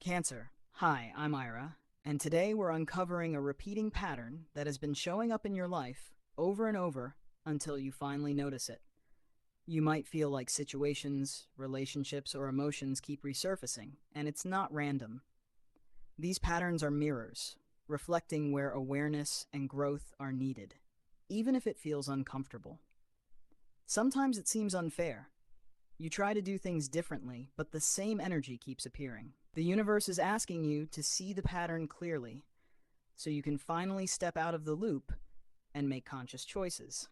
Cancer. Hi, I'm Aira, and today we're uncovering a repeating pattern that has been showing up in your life over and over until you finally notice it. You might feel like situations, relationships, or emotions keep resurfacing, and it's not random. These patterns are mirrors, reflecting where awareness and growth are needed, even if it feels uncomfortable. Sometimes it seems unfair. You try to do things differently, but the same energy keeps appearing. The universe is asking you to see the pattern clearly so you can finally step out of the loop and make conscious choices.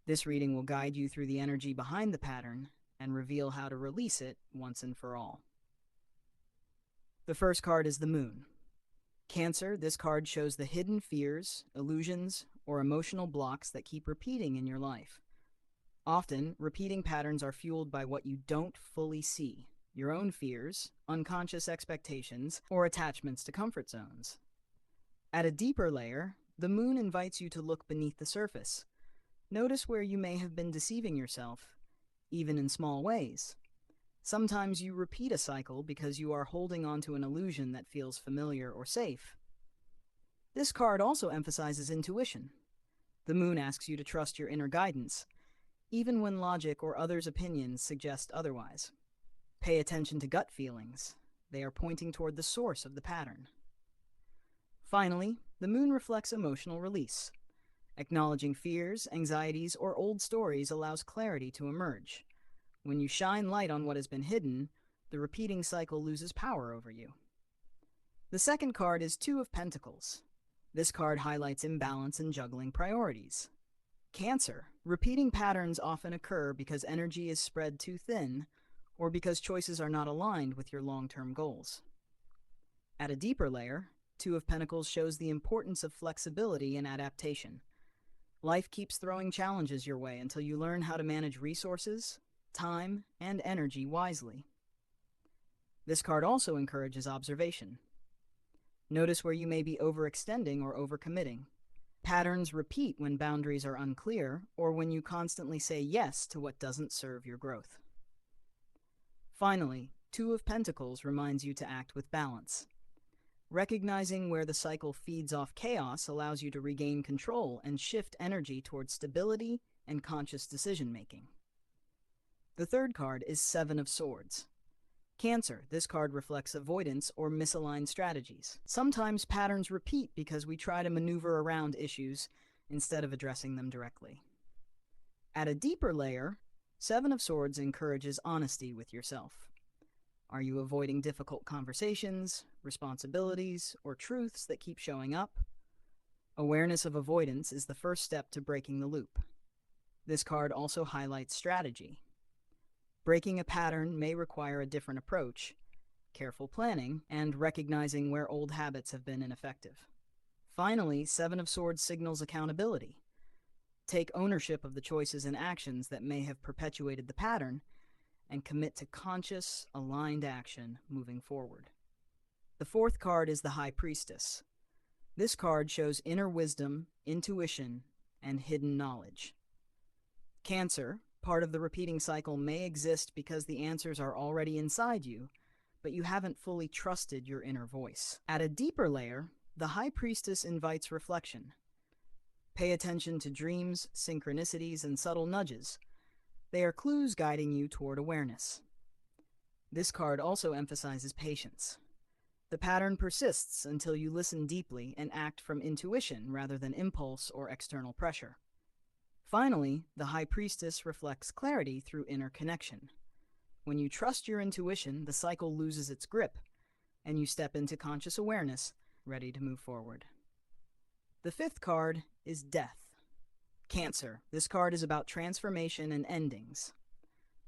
This reading will guide you through the energy behind the pattern and reveal how to release it once and for all. The first card is the Moon. Cancer, this card shows the hidden fears, illusions, or emotional blocks that keep repeating in your life. Often, repeating patterns are fueled by what you don't fully see, your own fears, unconscious expectations, or attachments to comfort zones. At a deeper layer, the Moon invites you to look beneath the surface. Notice where you may have been deceiving yourself, even in small ways. Sometimes you repeat a cycle because you are holding on to an illusion that feels familiar or safe. This card also emphasizes intuition. The Moon asks you to trust your inner guidance, even when logic or others' opinions suggest otherwise. Pay attention to gut feelings. They are pointing toward the source of the pattern. Finally, the Moon reflects emotional release. Acknowledging fears, anxieties, or old stories allows clarity to emerge. When you shine light on what has been hidden, the repeating cycle loses power over you. The second card is Two of Pentacles. This card highlights imbalance and juggling priorities. Cancer. Repeating patterns often occur because energy is spread too thin or because choices are not aligned with your long-term goals. At a deeper layer, Two of Pentacles shows the importance of flexibility and adaptation. Life keeps throwing challenges your way until you learn how to manage resources, time, and energy wisely. This card also encourages observation. Notice where you may be overextending or overcommitting. Patterns repeat when boundaries are unclear or when you constantly say yes to what doesn't serve your growth. Finally, Two of Pentacles reminds you to act with balance. Recognizing where the cycle feeds off chaos allows you to regain control and shift energy towards stability and conscious decision-making. The third card is Seven of Swords. Cancer, this card reflects avoidance or misaligned strategies. Sometimes patterns repeat because we try to maneuver around issues instead of addressing them directly. At a deeper layer, Seven of Swords encourages honesty with yourself. Are you avoiding difficult conversations, responsibilities, or truths that keep showing up? Awareness of avoidance is the first step to breaking the loop. This card also highlights strategy. Breaking a pattern may require a different approach, careful planning, and recognizing where old habits have been ineffective. Finally, Seven of Swords signals accountability. Take ownership of the choices and actions that may have perpetuated the pattern and commit to conscious, aligned action moving forward. The fourth card is the High Priestess. This card shows inner wisdom, intuition, and hidden knowledge. Cancer, part of the repeating cycle, may exist because the answers are already inside you, but you haven't fully trusted your inner voice. At a deeper layer, the High Priestess invites reflection. Pay attention to dreams, synchronicities, and subtle nudges. They are clues guiding you toward awareness. This card also emphasizes patience. The pattern persists until you listen deeply and act from intuition rather than impulse or external pressure. Finally, the High Priestess reflects clarity through inner connection. When you trust your intuition, the cycle loses its grip, and you step into conscious awareness, ready to move forward. The fifth card is Death. Cancer. This card is about transformation and endings.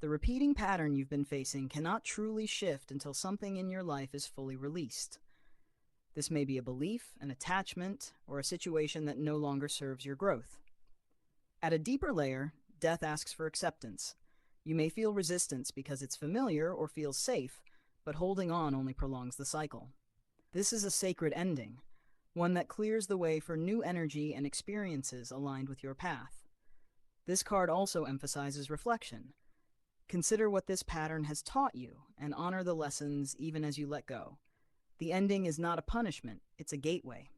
The repeating pattern you've been facing cannot truly shift until something in your life is fully released. This may be a belief, an attachment, or a situation that no longer serves your growth. At a deeper layer, Death asks for acceptance. You may feel resistance because it's familiar or feels safe, but holding on only prolongs the cycle. This is a sacred ending, one that clears the way for new energy and experiences aligned with your path. This card also emphasizes reflection. Consider what this pattern has taught you and honor the lessons even as you let go. The ending is not a punishment, it's a gateway.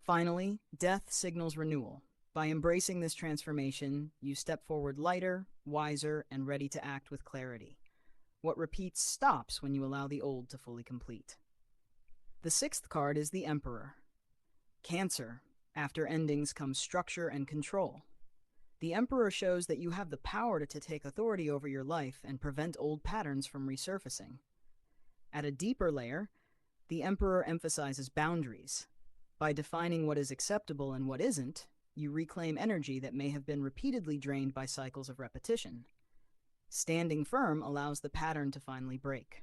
Finally, death signals renewal. By embracing this transformation, you step forward lighter, wiser, and ready to act with clarity. What repeats stops when you allow the old to fully complete. The sixth card is the Emperor. Cancer. After endings comes structure and control. The Emperor shows that you have the power to take authority over your life and prevent old patterns from resurfacing. At a deeper layer, the Emperor emphasizes boundaries. By defining what is acceptable and what isn't, you reclaim energy that may have been repeatedly drained by cycles of repetition. Standing firm allows the pattern to finally break.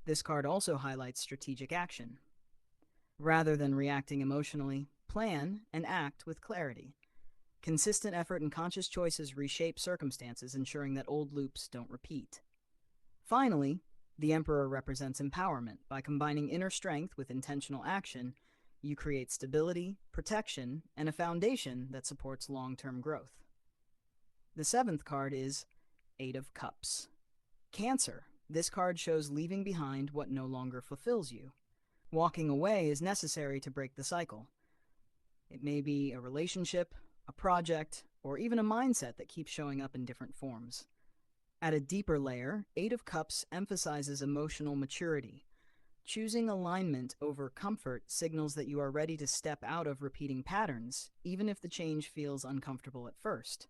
This card also highlights strategic action. Rather than reacting emotionally, plan and act with clarity. Consistent effort and conscious choices reshape circumstances, ensuring that old loops don't repeat. Finally, the Emperor represents empowerment. By combining inner strength with intentional action, you create stability, protection, and a foundation that supports long-term growth. The seventh card is Eight of Cups. Cancer. This card shows leaving behind what no longer fulfills you. Walking away is necessary to break the cycle. It may be a relationship, a project, or even a mindset that keeps showing up in different forms. At a deeper layer, Eight of Cups emphasizes emotional maturity. Choosing alignment over comfort signals that you are ready to step out of repeating patterns, even if the change feels uncomfortable at first.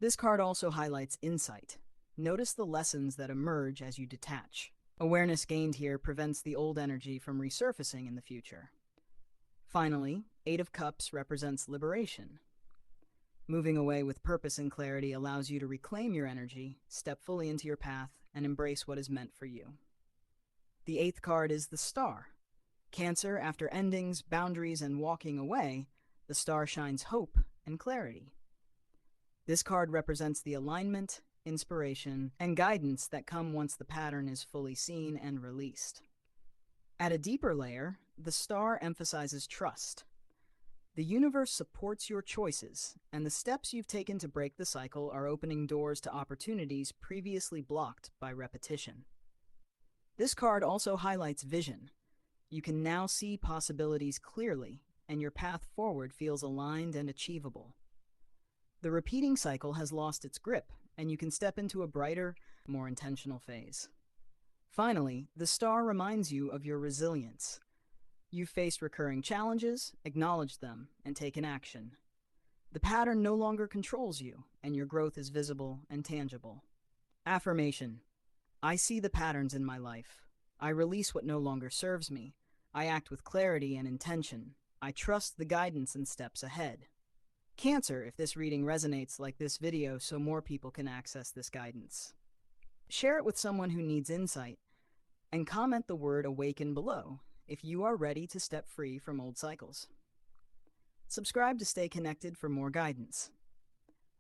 This card also highlights insight. Notice the lessons that emerge as you detach. Awareness gained here prevents the old energy from resurfacing in the future. Finally, Eight of Cups represents liberation. Moving away with purpose and clarity allows you to reclaim your energy, step fully into your path, and embrace what is meant for you. The eighth card is the Star. Cancer, after endings, boundaries, and walking away, the Star shines hope and clarity. This card represents the alignment, inspiration, and guidance that come once the pattern is fully seen and released. At a deeper layer, the Star emphasizes trust. The universe supports your choices, and the steps you've taken to break the cycle are opening doors to opportunities previously blocked by repetition. This card also highlights vision. You can now see possibilities clearly, and your path forward feels aligned and achievable. The repeating cycle has lost its grip, and you can step into a brighter, more intentional phase. Finally, the Star reminds you of your resilience. You've faced recurring challenges, acknowledged them, and taken action. The pattern no longer controls you, and your growth is visible and tangible. Affirmation. I see the patterns in my life. I release what no longer serves me. I act with clarity and intention. I trust the guidance and steps ahead. Cancer, if this reading resonates like this video so more people can access this guidance. Share it with someone who needs insight, and comment the word awaken below if you are ready to step free from old cycles. Subscribe to stay connected for more guidance.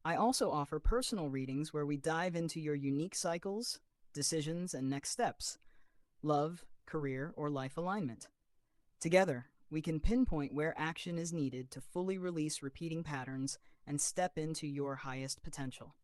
I also offer personal readings where we dive into your unique cycles, decisions, and next steps, love, career, or life alignment. Together, we can pinpoint where action is needed to fully release repeating patterns and step into your highest potential.